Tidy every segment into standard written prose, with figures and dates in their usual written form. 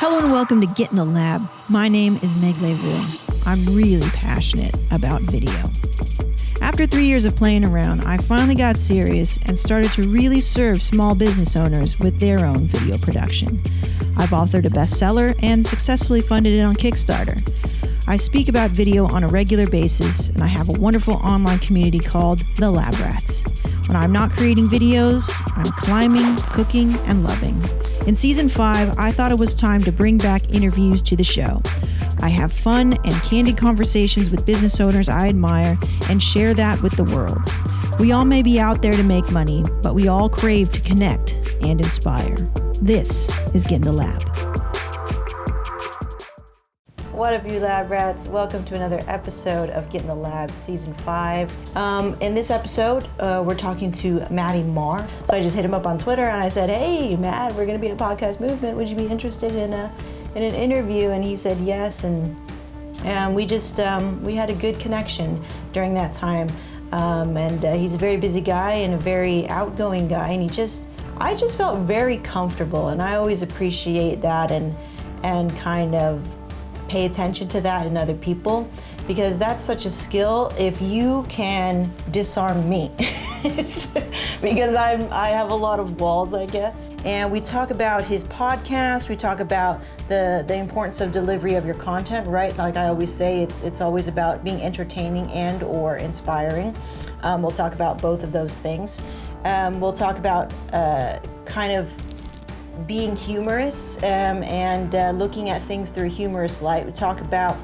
Hello and welcome to Get in the Lab. My name is Meg Levoux. I'm really passionate about video. After 3 years of playing around, I finally got serious and started to really serve small business owners with their own video production. I've authored a bestseller and successfully funded it on Kickstarter. I speak about video on a regular basis, and I have a wonderful online community called The Lab Rats. When I'm not creating videos, I'm climbing, cooking, and loving. In season 5, I thought it was time to bring back interviews to the show. I have fun and candid conversations with business owners I admire and share that with the world. We all may be out there to make money, but we all crave to connect and inspire. This is Get in the Lab. What up, you lab rats? Welcome to another episode of Get in the Lab Season 5. In this episode, we're talking to Mattie Marr. So I just hit him up on Twitter and I said, hey, Matt, we're going to be a podcast movement. Would you be interested in an interview? And he said yes. And we just, we had a good connection during that time. And he's a very busy guy and a very outgoing guy. And I just felt very comfortable. And I always appreciate that and kind of pay attention to that in other people, because that's such a skill if you can disarm me. Because I have a lot of walls, I guess. And we talk about his podcast, we talk about the importance of delivery of your content, right? Like I always say, it's always about being entertaining and or inspiring. We'll talk about both of those things. We'll talk about kind of being humorous and looking at things through a humorous light. We talk about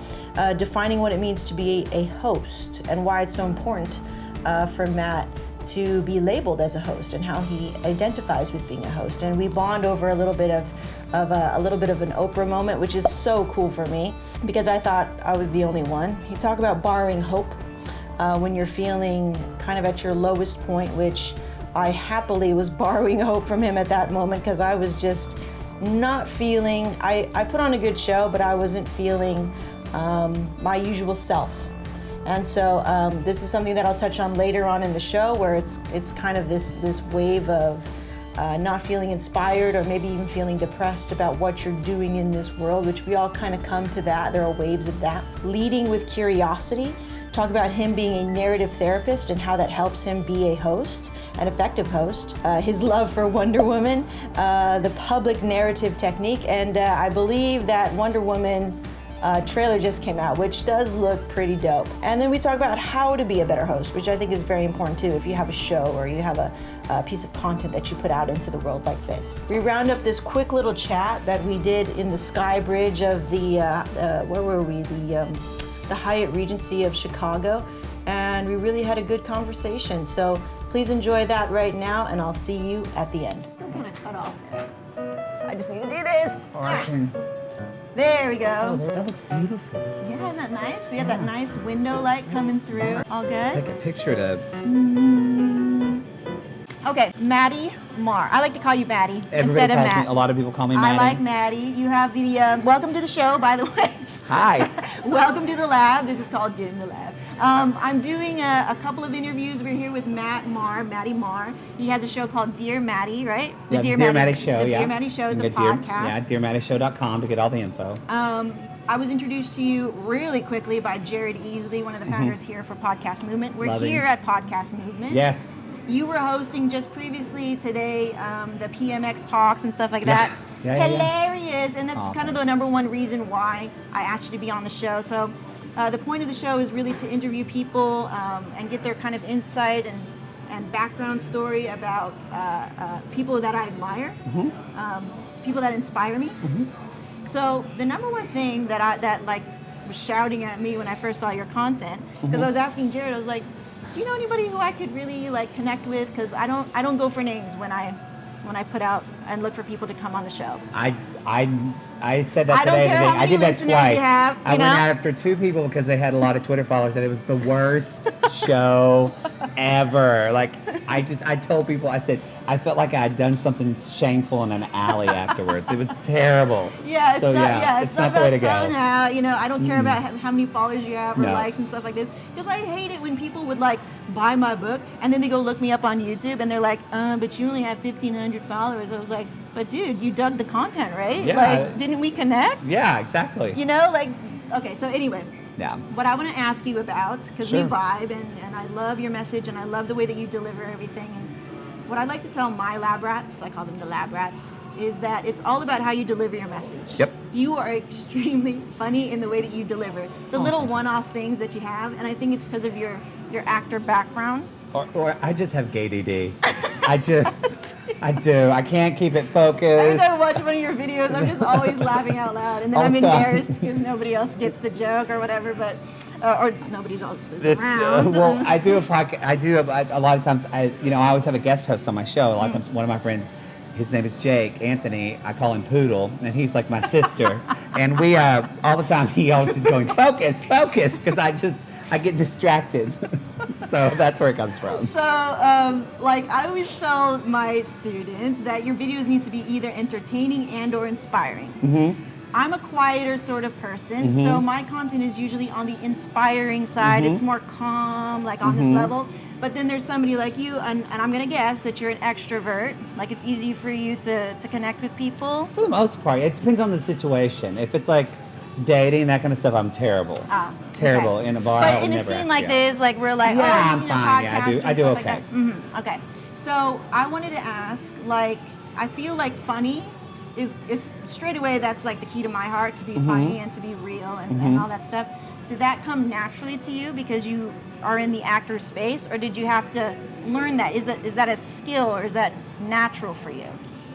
defining what it means to be a host and why it's so important for Matt to be labeled as a host and how he identifies with being a host. And we bond over a little bit of an Oprah moment, which is so cool for me because I thought I was the only one. You talk about borrowing hope when you're feeling kind of at your lowest point, which I happily was borrowing hope from him at that moment because I was just not feeling, I put on a good show, but I wasn't feeling my usual self. And so this is something that I'll touch on later on in the show, where it's kind of this wave of not feeling inspired or maybe even feeling depressed about what you're doing in this world, which we all kind of come to that. There are waves of that. Leading with curiosity. Talk about him being a narrative therapist and how that helps him be a host, an effective host, his love for Wonder Woman, the public narrative technique, and I believe that Wonder Woman trailer just came out, which does look pretty dope. And then we talk about how to be a better host, which I think is very important too if you have a show or you have a piece of content that you put out into the world like this. We round up this quick little chat that we did in the Sky Bridge of the, where were we? The Hyatt Regency of Chicago, and we really had a good conversation. So please enjoy that right now, and I'll see you at the end. I'm gonna cut off. I just need to do this. There we go. Oh, that looks beautiful. Yeah, isn't that nice? We have that nice window light coming through. All good? Take a picture to... Okay, Mattie Marr. I like to call you Mattie Everybody instead of calls Matt. me, a lot of people call me Mattie. I like Mattie. You have the, welcome to the show, by the way. Hi. Welcome to the lab. This is called Get in the Lab. I'm doing a couple of interviews. We're here with Matt Marr, Mattie Marr. He has a show called Dear Mattie, right? The Dear Mattie Show, the yeah. Dear Mattie Show is a podcast. DearMattieShow.com to get all the info. I was introduced to you really quickly by Jared Easley, one of the founders here for Podcast Movement. We're here at Podcast Movement. Yes. You were hosting just previously today the PMX talks and stuff like that. Hilarious. And that's kind of the number one reason why I asked you to be on the show. So the point of the show is really to interview people and get their kind of insight and background story about people that I admire, people that inspire me. So the number one thing that was shouting at me when I first saw your content, because I was asking Jared, I was like, do you know anybody who I could really connect with? Because I don't go for names when I put out and look for people to come on the show. I said that today. I did that twice. I went after 2 people because they had a lot of Twitter followers, and it was the worst show ever. I told people, I said, I felt like I had done something shameful in an alley afterwards. It was terrible. Yeah, it's not the way to go. Out, I don't care about how many followers you have or likes and stuff like this. Because I hate it when people would buy my book and then they go look me up on YouTube and they're like, but you only have 1,500 followers. I was like, but dude, you dug the content, right? Yeah. Like, didn't we connect? Yeah, exactly. You know, like, okay, so anyway. Yeah. What I want to ask you about, because Sure. we vibe, and I love your message, and I love the way that you deliver everything. And what I like to tell my lab rats, I call them the lab rats, is that it's all about how you deliver your message. Yep. You are extremely funny in the way that you deliver. The little one-off things that you have, and I think it's because of your actor background. Or I just have GDD. I do. I can't keep it focused. Every time I watch one of your videos, I'm just always laughing out loud, and then I'm embarrassed because nobody else gets the joke or whatever. But or nobody else is around. Well, I do a podcast. A lot of times. I always have a guest host on my show. A lot of times, one of my friends, his name is Jake Anthony. I call him Poodle, and he's like my sister. And we all the time. He always is going focus, because I get distracted. So that's where it comes from. So, like I always tell my students that your videos need to be either entertaining and or inspiring. Mm-hmm. I'm a quieter sort of person, mm-hmm. so my content is usually on the inspiring side. Mm-hmm. It's more calm, like on mm-hmm. this level. But then there's somebody like you, and I'm going to guess that you're an extrovert. Like it's easy for you to connect with people. For the most part. It depends on the situation. If it's like dating, that kind of stuff, I'm terrible. Terrible in a bar. But in a scene like this, like we're like, I'm fine. Yeah, I do okay. Like mm-hmm. Okay. So I wanted to ask, like, I feel like funny is straight away, that's like the key to my heart, to be mm-hmm. funny and to be real and, mm-hmm. and all that stuff. Did that come naturally to you because you are in the actor space, or did you have to learn that? Is that a skill, or is that natural for you?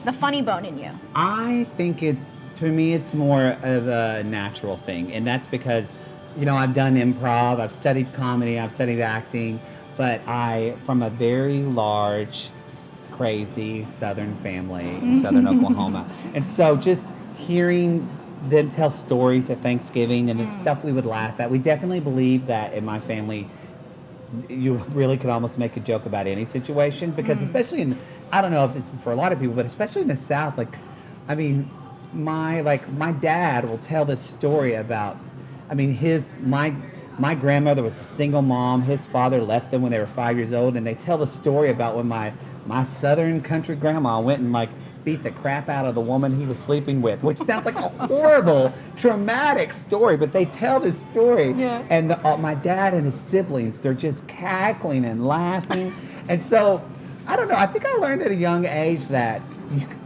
The funny bone in you. I think to me, it's more of a natural thing, and that's because, I've done improv, I've studied comedy, I've studied acting, but from a very large, crazy Southern family in Southern Oklahoma. And so just hearing them tell stories at Thanksgiving and the stuff we would laugh at, we definitely believe that in my family, you really could almost make a joke about any situation, because especially I don't know if this is for a lot of people, but especially in the South, my dad will tell this story about, my grandmother was a single mom. His father left them when they were 5 years old, and they tell the story about when my Southern country grandma went and beat the crap out of the woman he was sleeping with, which sounds like a horrible, traumatic story, but they tell this story, and my dad and his siblings, they're just cackling and laughing, and so, I don't know, I think I learned at a young age that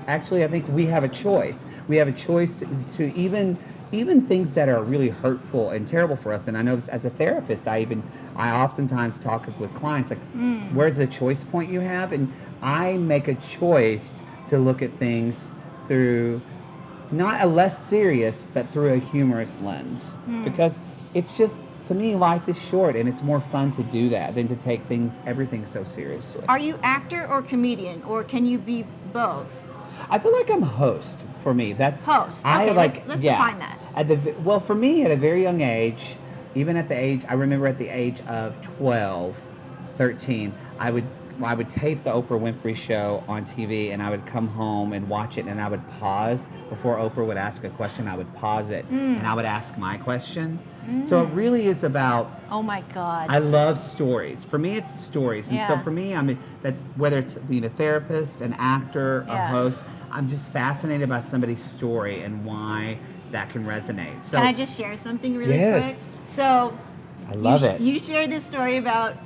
I think we have a choice. We have a choice to even things that are really hurtful and terrible for us. And I know as a therapist, I oftentimes talk with clients where's the choice point you have? And I make a choice to look at things through not a less serious, but through a humorous lens, because it's just, to me, life is short, and it's more fun to do that than to take everything so seriously. Are you actor or comedian, or can you be both? I feel like I'm host. For me, that's host. Okay, let's define that. For me, at a very young age, even at the age, I remember at the age of 12, 13, I would tape the Oprah Winfrey Show on TV, and I would come home and watch it, and I would pause before Oprah would ask a question. I would pause it, and I would ask my question. So it really is about. Oh my God! I love stories. For me, it's stories, and so for me, that's whether it's being a therapist, an actor, a host. I'm just fascinated by somebody's story and why that can resonate. So, can I just share something really quick? So, I love it. You shared this story about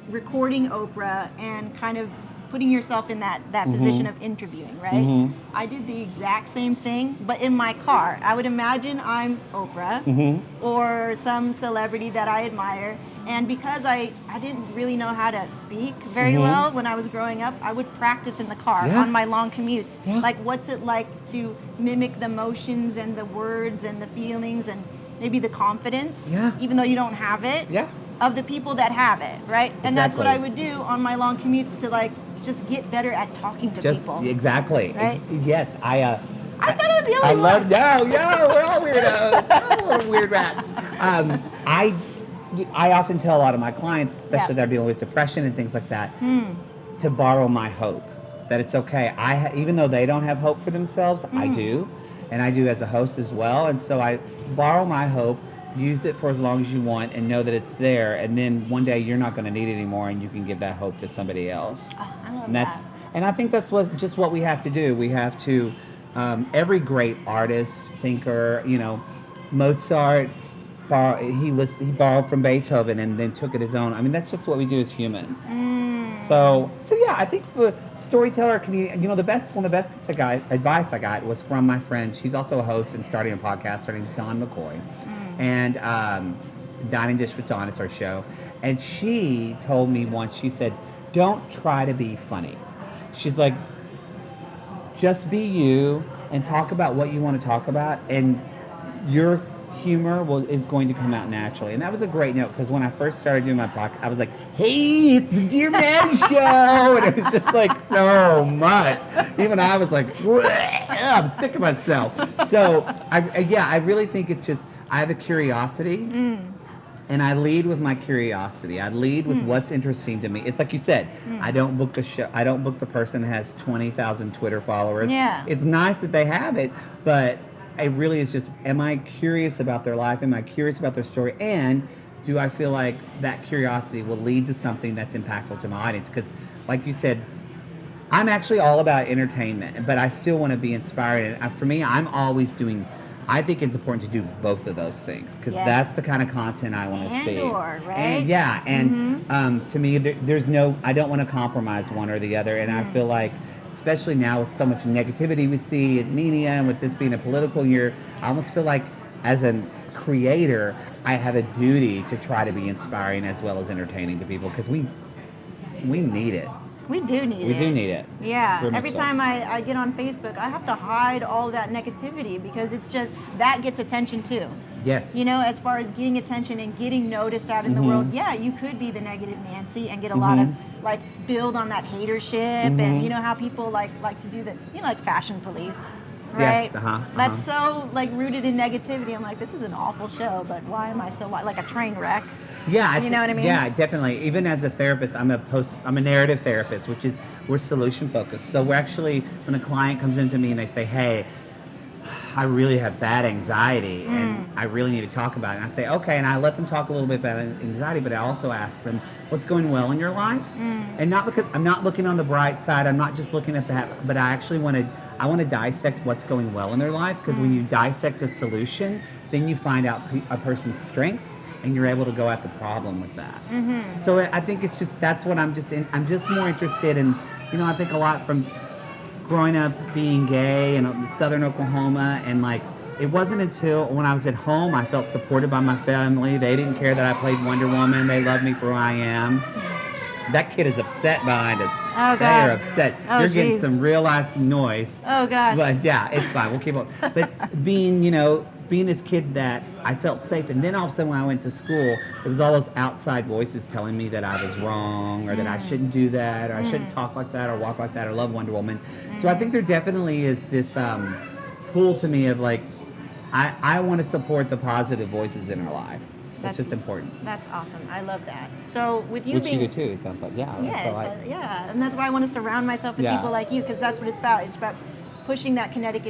recording Oprah and kind of putting yourself in that position of interviewing, right? I did the exact same thing, but in my car. I would imagine I'm Oprah or some celebrity that I admire, and because I didn't really know how to speak very well when I was growing up, I would practice in the car on my long commutes. Like, what's it like to mimic the emotions and the words and the feelings and maybe the confidence, even though you don't have it, of the people that have it, right? And that's what I would do on my long commutes to just get better at talking to people. Exactly. Right? Yes, I thought I was the only one. We're all weirdos. We're all weird rats. I often tell a lot of my clients, especially that are dealing with depression and things like that, to borrow my hope. That it's okay. Even though they don't have hope for themselves, I do. And I do as a host as well. And so I borrow my hope, use it for as long as you want, and know that it's there. And then one day you're not going to need it anymore, and you can give that hope to somebody else. Oh, I love that. And I think that's what we have to do. We have to, every great artist, thinker, Mozart, he borrowed from Beethoven and then took it his own. I mean, that's just what we do as humans. So yeah, I think for storyteller community, one of the best pieces of advice I got was from my friend. She's also a host and starting a podcast. Her name's Dawn McCoy, and Dining Dish with Dawn is her show. And she told me once, she said, "Don't try to be funny." She's like, "Just be you and talk about what you want to talk about, and your humor is going to come out naturally." And that was a great note, because when I first started doing my podcast, I was like, "Hey, it's the Dear Mattie Show," and it was just like so much. Even I was like, I'm sick of myself. So I really think it's just, I have a curiosity. And I lead with my curiosity. I lead with what's interesting to me. It's like you said, I don't book the show. I don't book the person that has 20,000 Twitter followers. Yeah. It's nice that they have it, but it really is just, am I curious about their life? Am I curious about their story? And do I feel like that curiosity will lead to something that's impactful to my audience? Because, like you said, I'm actually all about entertainment, but I still want to be inspired. And for me, I think it's important to do both of those things, because that's the kind of content I want to see. Right? And to me, I don't want to compromise one or the other. And I feel like, especially now with so much negativity we see in media, and with this being a political year, I almost feel like as a creator, I have a duty to try to be inspiring as well as entertaining to people, because we need it. We do need it. We do need it. Yeah. Every time I get on Facebook, I have to hide all that negativity, because it's just, that gets attention too. Yes. As far as getting attention and getting noticed out in the world, you could be the negative Nancy and get a lot of, build on that hatership, and you know how people like to do the, like fashion police. Right? Yes, That's so rooted in negativity. I'm like, this is an awful show, but why am I so like a train wreck? Yeah, you know what I mean? Yeah, definitely. Even as a therapist, I'm a narrative therapist, which is, we're solution focused. So we're actually, when a client comes into me and they say, "Hey, I really have bad anxiety and I really need to talk about it," and I say, "Okay," and I let them talk a little bit about anxiety, but I also ask them, "What's going well in your life?" And not because I'm not looking on the bright side, I'm not just looking at that, but I actually want to dissect what's going well in their life, because when you dissect a solution, then you find out a person's strengths, and you're able to go at the problem with that. So I think it's just, that's what I'm just more interested in. I think a lot from growing up being gay in southern Oklahoma, and it wasn't until when I was at home I felt supported by my family. They didn't care that I played Wonder Woman. They loved me for who I am. That kid is upset behind us. Oh, God. They are upset. Oh, You're getting some real life noise. Oh, God. But yeah, it's fine. We'll keep on. But being this kid that I felt safe, and then all of a sudden when I went to school, it was all those outside voices telling me that I was wrong, or that I shouldn't do that, or I shouldn't talk like that, or walk like that, or love Wonder Woman. So I think there definitely is this pull to me of I want to support the positive voices in our life. That's just important. That's awesome. I love that. So with you Which being... you do too, it sounds like. Yeah. Yes, yeah. And that's why I want to surround myself with people like you, because that's what it's about. It's about pushing that kinetic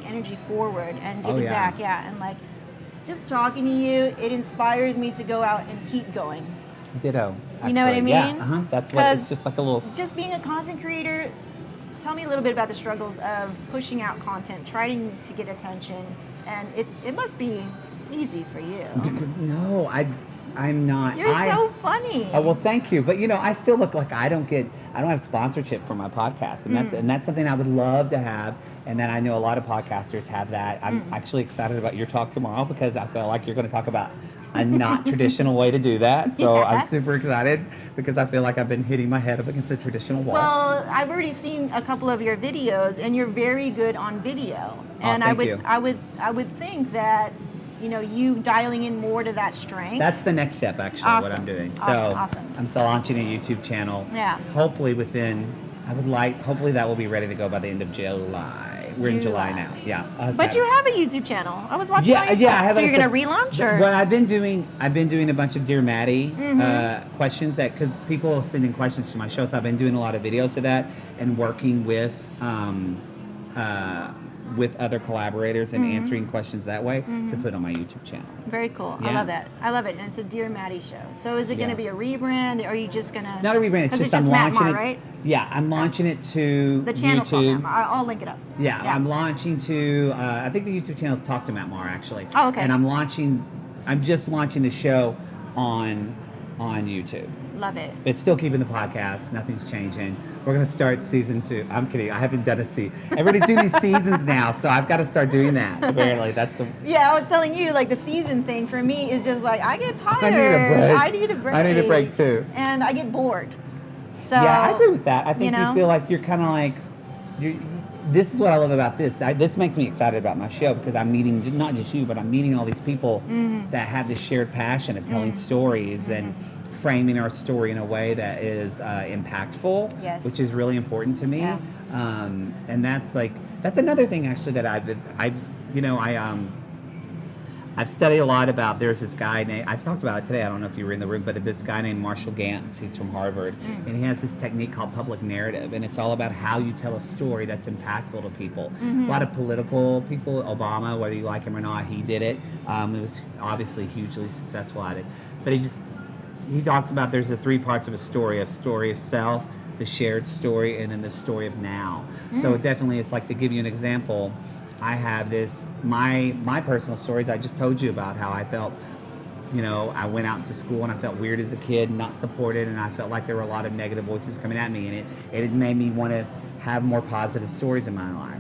energy forward and giving back. Yeah. And just talking to you, it inspires me to go out and keep going. Ditto. Actually. You know what I mean? Yeah. That's what it's just like a little... Just being a content creator, tell me a little bit about the struggles of pushing out content, trying to get attention, and it must be easy for you. No, I'm not. You're so funny. Oh, well, thank you. But I still look like I don't have sponsorship for my podcast, and that's something I would love to have. And then I know a lot of podcasters have that. I'm actually excited about your talk tomorrow, because I feel like you're going to talk about a not traditional way to do that. So I'm super excited, because I feel like I've been hitting my head up against a traditional wall. Well, I've already seen a couple of your videos, and you're very good on video. And thank you. I would think that you dialing in more to that strength. That's the next step, actually, what I'm doing. Awesome. I'm still launching a YouTube channel. Yeah. Hopefully hopefully that will be ready to go by the end of July. We're in July now. Yeah. But you have a YouTube channel. I was watching all your stuff. I have. So you're going to relaunch, or? Well, I've been doing a bunch of Dear Mattie questions, because people send in questions to my show. So I've been doing a lot of videos of that, and working with with other collaborators and answering questions that way to put on my YouTube channel. Very cool. Yeah. I love that. I love it. And it's a Dear Mattie show. So is it going to be a rebrand, or are you just going to... Not a rebrand. It's just I'm Matt launching Marr, it. Right? Yeah, I'm launching it to the channel YouTube. I'll link it up. Yeah, I'm launching to... I think the YouTube channel is Talk to Matt Marr, actually. Oh, okay. And I'm just launching the show on YouTube. Love it. It's still keeping the podcast. Nothing's changing. We're going to start season 2. I'm kidding. I haven't done a season. Everybody's doing these seasons now, so I've got to start doing that. Apparently, that's the... Yeah, I was telling you, like, the season thing for me is just like, I get tired. I need a break. I need a break too. And I get bored. So yeah, I agree with that. I think you feel like you're kind of like... This is what I love about this. This makes me excited about my show because I'm meeting not just you, but I'm meeting all these people that have this shared passion of telling stories and framing our story in a way that is impactful, which is really important to me. Yeah. And that's another thing actually that I've studied a lot about. There's this guy named, I talked about it today, I don't know if you were in the room, but this guy named Ganz. He's from Harvard, and he has this technique called public narrative, and it's all about how you tell a story that's impactful to people. A lot of political people, Obama, whether you like him or not, he did it. He was obviously hugely successful at it. But he talks about there's the 3 parts of a story of self, the shared story, and then the story of now. So it definitely, it's like, to give you an example, I have this, my personal stories. I just told you about how I felt, I went out to school and I felt weird as a kid, not supported, and I felt like there were a lot of negative voices coming at me, and it made me want to have more positive stories in my life.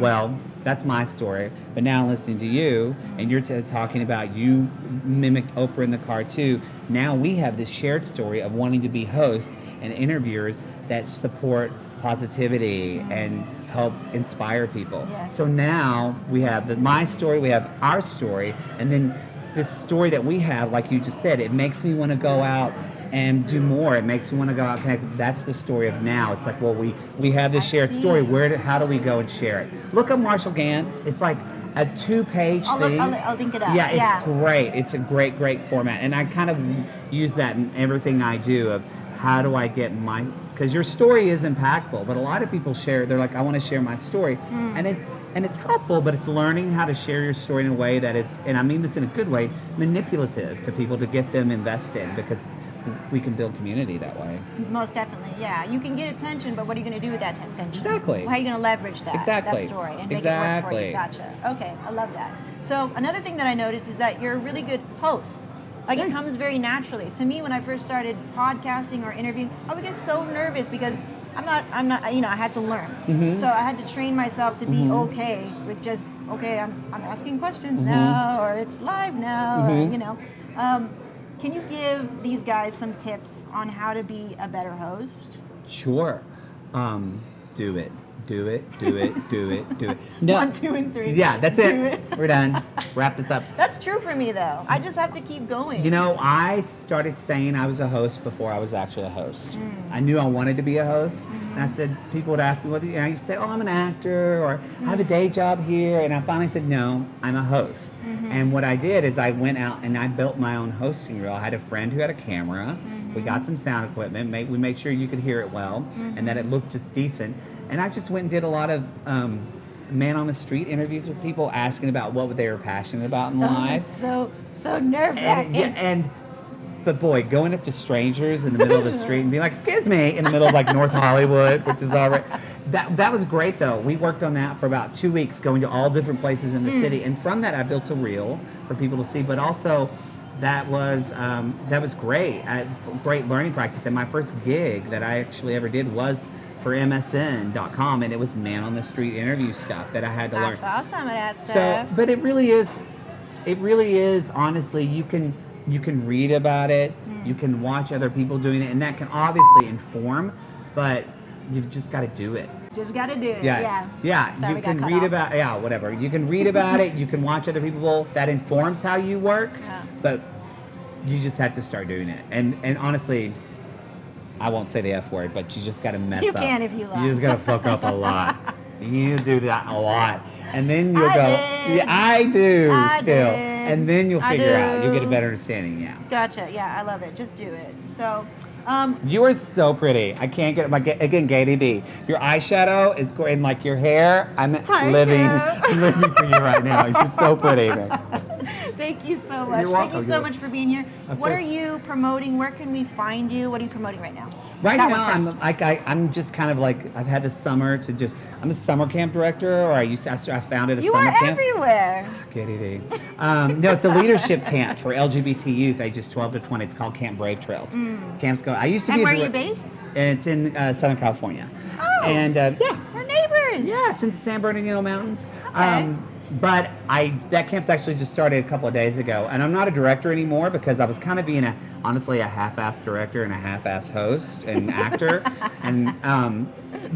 Well, that's my story, but now listening to you, and you're talking about you mimicked Oprah in the car too. Now we have this shared story of wanting to be hosts and interviewers that support positivity and help inspire people. Yes. So now we have my story, we have our story, and then this story that we have, like you just said, it makes me want to go out and do more. It makes me want to go out and connect. That's the story of now. It's like, well, we have this shared story. How do we go and share it? Look up Marshall Ganz. It's like a 2-page thing. I'll link it up. Yeah, it's great. It's a great format. And I kind of use that in everything I do of how do I get because your story is impactful, but a lot of people share, they're like, I want to share my story. And it's helpful, but it's learning how to share your story in a way that is, and I mean this in a good way, manipulative to people to get them invested, because we can build community that way. Most definitely, yeah. You can get attention, but what are you going to do with that attention? Exactly. How are you going to leverage that story and make it work for you? Gotcha. Okay, I love that. So another thing that I noticed is that you're a really good host. Like, it comes very naturally. To me, when I first started podcasting or interviewing, I would get so nervous because I'm not, I had to learn. So I had to train myself to be okay with just, I'm asking questions now, or it's live now, or, can you give these guys some tips on how to be a better host? Sure. Do it. No. 1, 2, and 3. Yeah, that's it. We're done. Wrap this up. That's true for me, though. I just have to keep going. I started saying I was a host before I was actually a host. I knew I wanted to be a host. And I said, people would ask me, whether I used to say, I'm an actor, or I have a day job here. And I finally said, no, I'm a host. And what I did is I went out and I built my own hosting reel. I had a friend who had a camera. We got some sound equipment. We made sure you could hear it well and that it looked just decent. And I just went and did a lot of man on the street interviews with people, asking about what they were passionate about in life. So nerve-wracking. But boy, going up to strangers in the middle of the street and being like, excuse me, in the middle of like North Hollywood, which is all right. That was great though. We worked on that for about 2 weeks, going to all different places in the city. And from that, I built a reel for people to see, but also that was great. Great learning practice. And my first gig that I actually ever did was for MSN.com, and it was man on the street interview stuff that I had to learn. I saw some of that stuff. So, but it really is honestly, you can read about it, you can watch other people doing it, and that can obviously inform, but you've just got to do it. Just got to do it. Yeah. Sorry, you can read about whatever. You can read about it, you can watch other people, that informs how you work, but you just have to start doing it. And honestly, I won't say the F word, but you just got to mess up. You can if you like. You just got to fuck up a lot. You do that a lot. And then you'll go, did. yeah, I do still. Did. And then you'll figure out. You'll get a better understanding, yeah. Gotcha. Yeah, I love it. Just do it. So You are so pretty. I can't get again, Katie D. Your eyeshadow is great, and like your hair. I'm living for you right now. You're so pretty. Thank you so much. Thank you so much for being here. What are you promoting? Where can we find you? What are you promoting right now? Right now, I'm just kind of like, I've had the summer to just, I'm a summer camp director, or I founded a summer camp. You are everywhere. Kitty D. No, it's a leadership camp for LGBT youth ages 12 to 20. It's called Camp Brave Trails. Camps go, I used to be. And where are you based? It's in Southern California. Oh. And yeah. We're neighbors. Yeah, it's in the San Bernardino Mountains. Okay. But that camp's actually just started a couple of days ago, and I'm not a director anymore because I was kind of being honestly a half-assed director and a half-assed host and actor, and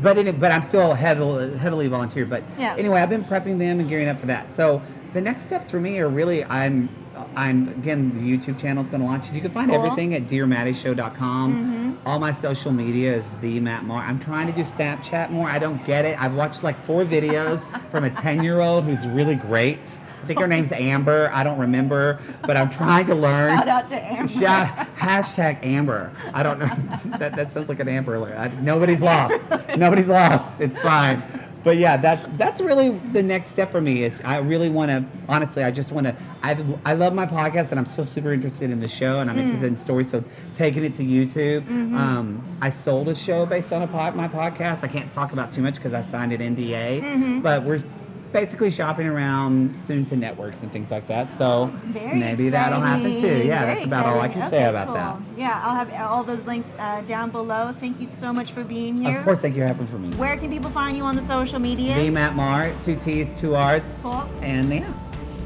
but I'm still heavily volunteer. But anyway, I've been prepping them and gearing up for that. So the next steps for me are really I'm again, the YouTube channel is going to launch. You can find everything at dearmattieshow.com. All my social media is the Matt Marr. I'm trying to do Snapchat more. I don't get it. I've watched like 4 videos from a 10-year-old who's really great. I think her name's Amber. I don't remember, but I'm trying to learn. Shout out to Amber. Hashtag Amber. I don't know. That sounds like an Amber Alert. Nobody's lost. Nobody's lost. It's fine. But yeah, that's really the next step for me. Is I really want to, honestly, I just want to, I love my podcast, and I'm still super interested in the show, and I'm interested in stories, so taking it to YouTube. I sold a show based on my podcast. I can't talk about too much because I signed an NDA, but we're basically shopping around soon to networks and things like that. So maybe that'll happen too. Yeah, that's about all I can say about that. Yeah, I'll have all those links down below. Thank you so much for being here. Of course, thank you for having me. Where can people find you on the social media? The Matt Marr, 2 T's, 2 R's. Cool. And yeah.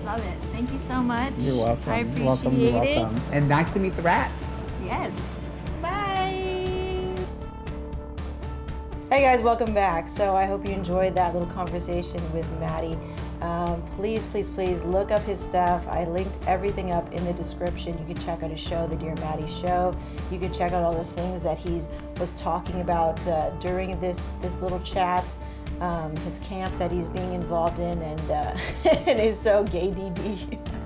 Love it. Thank you so much. You're welcome. I appreciate You're welcome. And nice to meet the rats. Yes. Bye. Hey guys, welcome back. So I hope you enjoyed that little conversation with Mattie. Please look up his stuff. I linked everything up in the description. You can check out his show, The Dear Mattie Show. You can check out all the things that he was talking about during this little chat, his camp that he's being involved in, and and his so gay DD.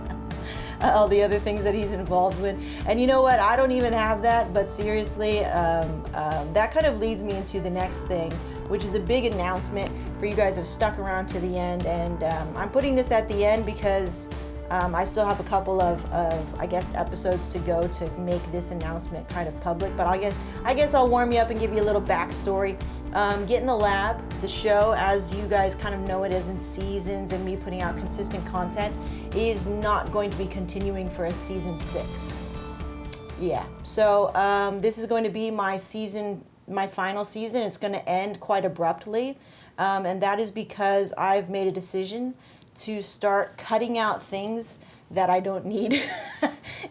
All the other things that he's involved with. And you know what? I don't even have that, but seriously, that kind of leads me into the next thing, which is a big announcement for you guys who have stuck around to the end. And I'm putting this at the end because I still have a couple of I guess, episodes to go to make this announcement kind of public. But I guess I'll warm you up and give you a little backstory. Get in the Lab, the show, as you guys kind of know it as in seasons and me putting out consistent content, is not going to be continuing for a season 6. Yeah, so this is going to be my final season. It's going to end quite abruptly, and that is because I've made a decision to start cutting out things that I don't need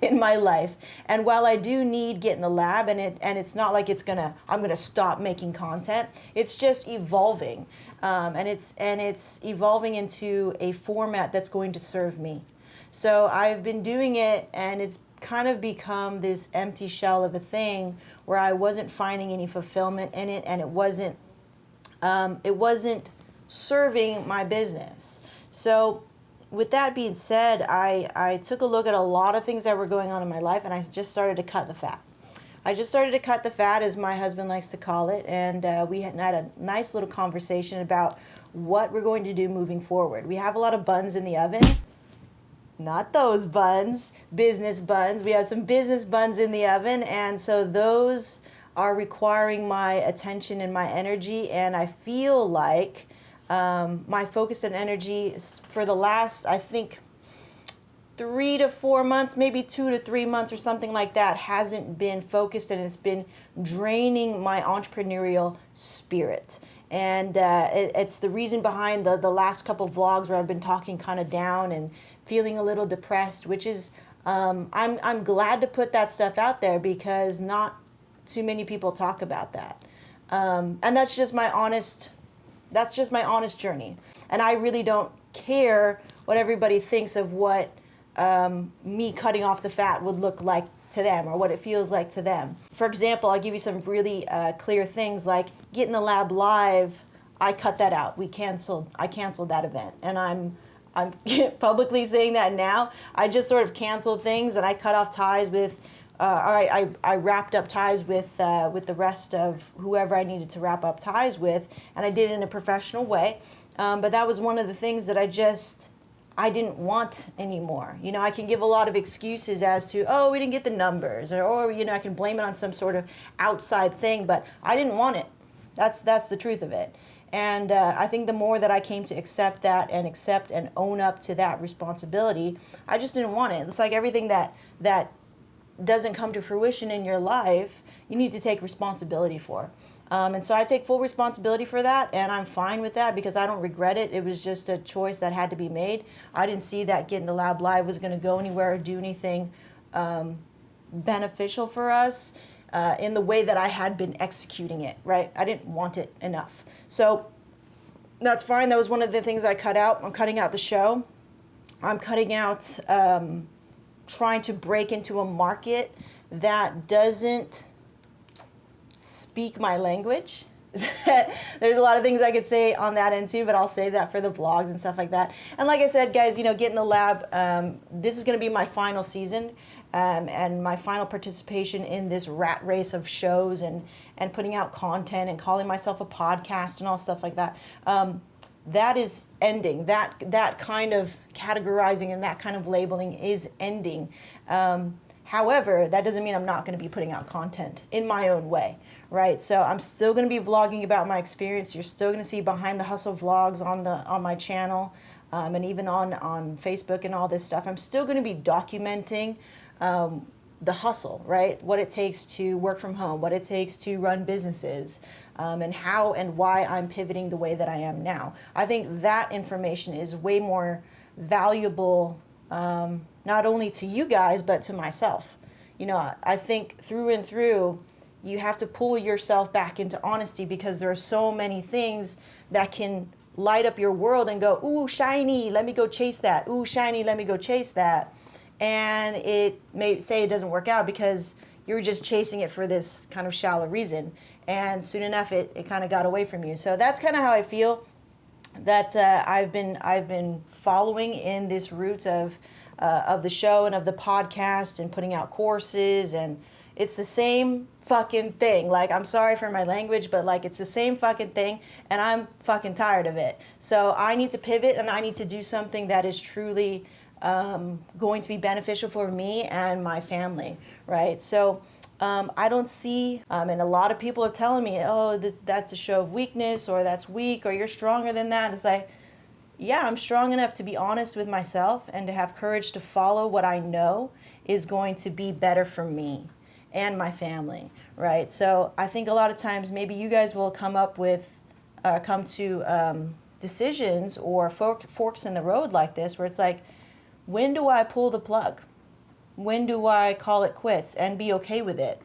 in my life. And while I do need Get in the Lab, and it's not like I'm gonna stop making content. It's just evolving, and it's evolving into a format that's going to serve me. So I've been doing it, and it's kind of become this empty shell of a thing where I wasn't finding any fulfillment in it, and it wasn't serving my business. So with that being said, I took a look at a lot of things that were going on in my life, and I just started to cut the fat. I just started to cut the fat, as my husband likes to call it, and we had a nice little conversation about what we're going to do moving forward. We have a lot of buns in the oven. Not those buns, business buns. We have some business buns in the oven, and so those are requiring my attention and my energy, and I feel like my focus and energy for the last, I think, 3 to 4 months, maybe 2 to 3 months or something like that, hasn't been focused, and it's been draining my entrepreneurial spirit. And it's the reason behind the last couple vlogs where I've been talking kind of down and feeling a little depressed, which is, I'm glad to put that stuff out there because not too many people talk about that. And that's just my honest journey. And I really don't care what everybody thinks of what me cutting off the fat would look like to them or what it feels like to them. For example, I'll give you some really clear things like Get in the Lab Live. I cut that out. I canceled that event. And I'm publicly saying that now. I just sort of canceled things, and I cut off ties with I wrapped up ties with the rest of whoever I needed to wrap up ties with, and I did it in a professional way. But that was one of the things that I didn't want anymore. You know, I can give a lot of excuses as to, oh, we didn't get the numbers, or you know, I can blame it on some sort of outside thing, but I didn't want it. That's the truth of it. And I think the more that I came to accept that and accept and own up to that responsibility, I just didn't want it. It's like everything that doesn't come to fruition in your life, you need to take responsibility for. And so I take full responsibility for that, and I'm fine with that because I don't regret it. It was just a choice that had to be made. I didn't see that Get in the Lab Live was going to go anywhere or do anything beneficial for us in the way that I had been executing it, right? I didn't want it enough. So that's fine. That was one of the things I cut out. I'm cutting out the show. I'm cutting out trying to break into a market that doesn't speak my language. There's a lot of things I could say on that end too, but I'll save that for the vlogs and stuff like that. And like I said, guys, you know, Get in the Lab, this is going to be my final season and my final participation in this rat race of shows and putting out content and calling myself a podcast and all stuff like that. That is ending. That kind of categorizing and that kind of labeling is ending. However, that doesn't mean I'm not going to be putting out content in my own way, right? So I'm still going to be vlogging about my experience. You're still going to see behind the hustle vlogs on my channel, and even on Facebook and all this stuff. I'm still going to be documenting the hustle, right? What it takes to work from home, what it takes to run businesses, and how and why I'm pivoting the way that I am now. I think that information is way more valuable, not only to you guys, but to myself. You know, I think through and through, you have to pull yourself back into honesty because there are so many things that can light up your world and go, ooh, shiny, let me go chase that. Ooh, shiny, let me go chase that. And it may say it doesn't work out because you're just chasing it for this kind of shallow reason. And soon enough, it kind of got away from you. So that's kind of how I feel that I've been following in this route of the show and of the podcast and putting out courses, and it's the same fucking thing. Like, I'm sorry for my language, but like, it's the same fucking thing, and I'm fucking tired of it. So I need to pivot, and I need to do something that is truly going to be beneficial for me and my family, right? So I don't see, and a lot of people are telling me, oh, that's a show of weakness, or that's weak, or you're stronger than that. It's like, yeah, I'm strong enough to be honest with myself and to have courage to follow what I know is going to be better for me and my family, right? So I think a lot of times maybe you guys will come to decisions or forks in the road like this, where it's like, when do I pull the plug? When do I call it quits and be okay with it?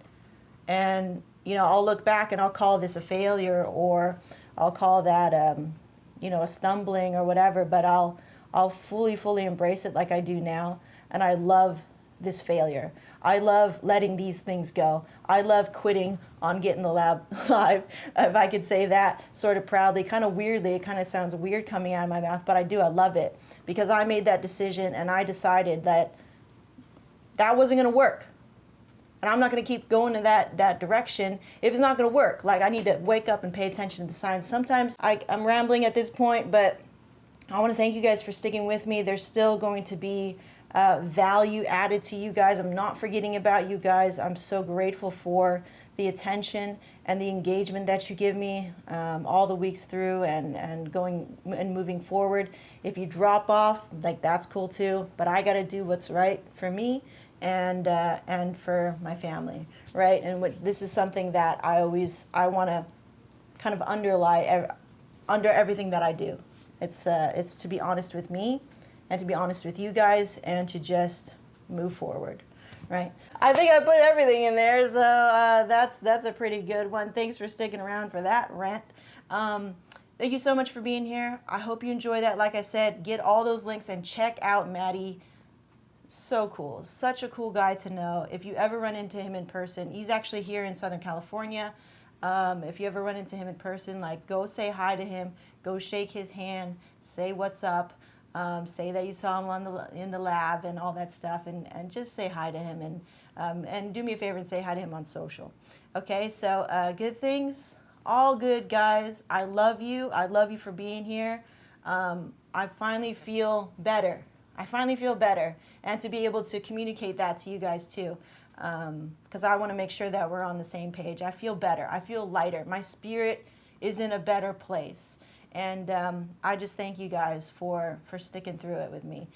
And, you know, I'll look back and I'll call this a failure, or I'll call that, a stumbling or whatever, but I'll fully embrace it like I do now. And I love this failure. I love letting these things go. I love quitting on Get in the Lab Live, if I could say that sort of proudly, kind of weirdly. It kind of sounds weird coming out of my mouth, but I do. I love it because I made that decision and I decided that wasn't going to work. And I'm not going to keep going in that direction if it's not going to work. Like, I need to wake up and pay attention to the signs. Sometimes I'm rambling at this point, but I want to thank you guys for sticking with me. There's still going to be value added to you guys. I'm not forgetting about you guys. I'm so grateful for the attention and the engagement that you give me all the weeks through and going and moving forward. If you drop off, like, that's cool too. But I got to do what's right for me and for my family, right? And this is something that I want to kind of underlie under everything that I do. It's to be honest with me and to be honest with you guys and to just move forward, right? I think I put everything in there, so that's a pretty good one. Thanks for sticking around for that rant. Thank you so much for being here. I hope you enjoy that. Like I said, get all those links and check out Mattie. So cool. Such a cool guy to know. If you ever run into him in person, he's actually here in Southern California. If you ever run into him in person, like, go say hi to him, go shake his hand, say what's up, say that you saw him in the lab and all that stuff, and just say hi to him. And do me a favor and say hi to him on social. Okay, so good things, all good, guys. I love you. I love you for being here. I finally feel better. And to be able to communicate that to you guys too, because I want to make sure that we're on the same page. I feel better. I feel lighter. My spirit is in a better place. And I just thank you guys for sticking through it with me.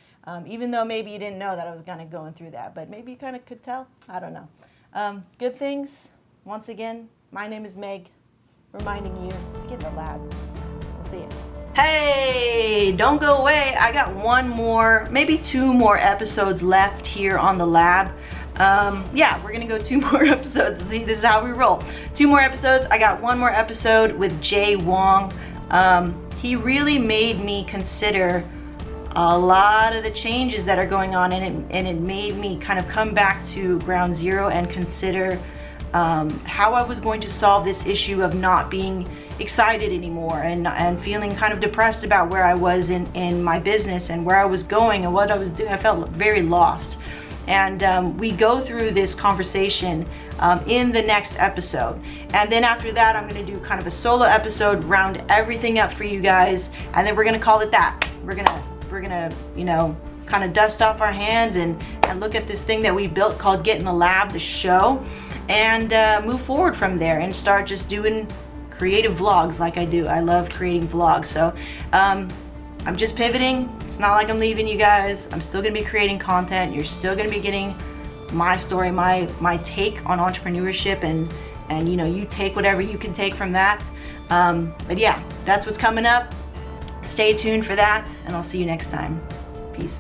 Even though maybe you didn't know that I was kind of going through that, but maybe you kind of could tell. I don't know. Good things. Once again, my name is Meg, reminding you to get in the lab. We'll see you. Hey, don't go away. I got one more, maybe two more episodes left here on the lab. Yeah, we're gonna go 2 more episodes. See, this is how we roll. 2 more episodes. I got 1 more episode with Jay Wong. He really made me consider a lot of the changes that are going on, and it made me kind of come back to ground zero and consider how I was going to solve this issue of not being excited anymore and feeling kind of depressed about where I was in my business and where I was going and what I was doing. I felt very lost. And we go through this conversation in the next episode. And then after that, I'm going to do kind of a solo episode, round everything up for you guys, and then we're going to call it that. We're gonna you know, kind of dust off our hands and look at this thing that we built called Get in the Lab, the show, and move forward from there and start just doing creative vlogs like I do. I love creating vlogs. So I'm just pivoting. It's not like I'm leaving you guys. I'm still gonna be creating content. You're still gonna be getting my story, my take on entrepreneurship, and you know, you take whatever you can take from that. But yeah, that's what's coming up. Stay tuned for that, and I'll see you next time. Peace.